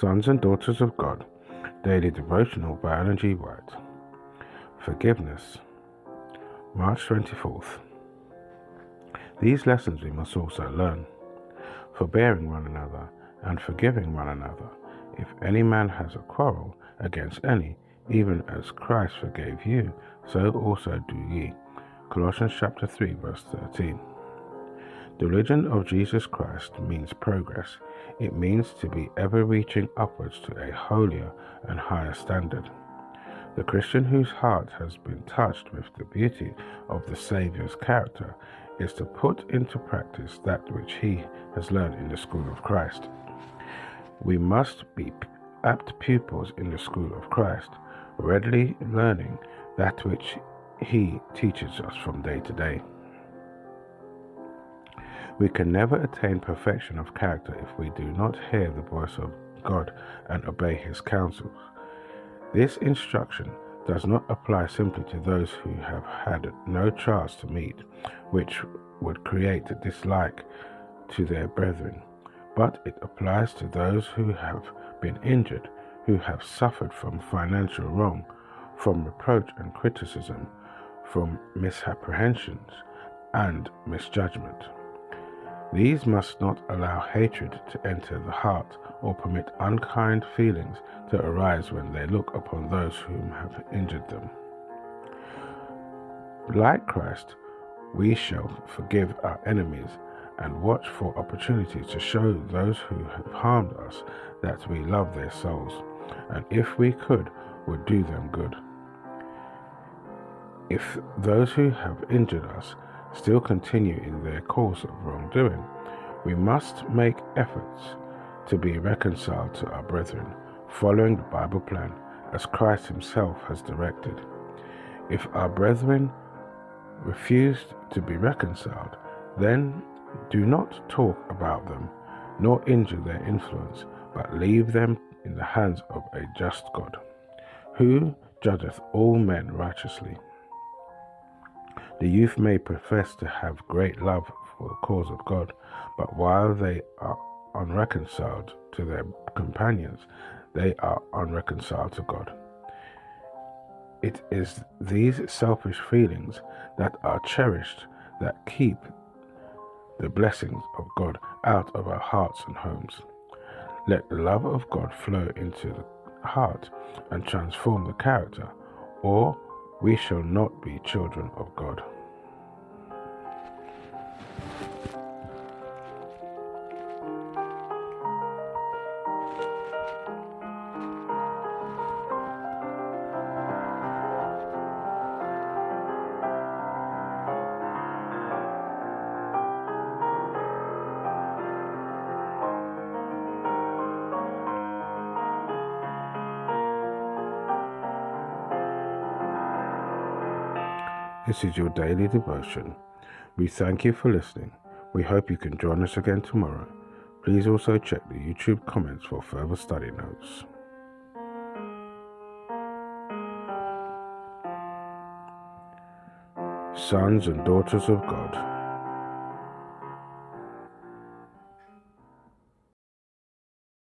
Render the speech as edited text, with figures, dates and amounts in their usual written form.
Sons and Daughters of God, Daily Devotional by Ellen G. White. Forgiveness, March 24th. These lessons we must also learn, forbearing one another and forgiving one another. If any man has a quarrel against any, even as Christ forgave you, so also do ye. Colossians chapter 3 verse 13. The religion of Jesus Christ means progress. It means to be ever reaching upwards to a holier and higher standard. The Christian whose heart has been touched with the beauty of the Saviour's character is to put into practice that which he has learned in the school of Christ. We must be apt pupils in the school of Christ, readily learning that which he teaches us from day to day. We can never attain perfection of character if we do not hear the voice of God and obey his counsels. This instruction does not apply simply to those who have had no trials to meet, which would create a dislike to their brethren, but it applies to those who have been injured, who have suffered from financial wrong, from reproach and criticism, from misapprehensions and misjudgment. These must not allow hatred to enter the heart or permit unkind feelings to arise when they look upon those whom have injured them. Like Christ, we shall forgive our enemies and watch for opportunities to show those who have harmed us that we love their souls, and if we could, would do them good. If those who have injured us still continue in their course of wrongdoing, we must make efforts to be reconciled to our brethren, following the Bible plan as Christ himself has directed. If our brethren refuse to be reconciled, then do not talk about them, nor injure their influence, but leave them in the hands of a just God, who judgeth all men righteously. The youth may profess to have great love for the cause of God, but while they are unreconciled to their companions, they are unreconciled to God. It is these selfish feelings that are cherished that keep the blessings of God out of our hearts and homes. Let the love of God flow into the heart and transform the character, or we shall not be children of God. This is your daily devotion. We thank you for listening. We hope you can join us again tomorrow. Please also check the YouTube comments for further study notes. Sons and Daughters of God.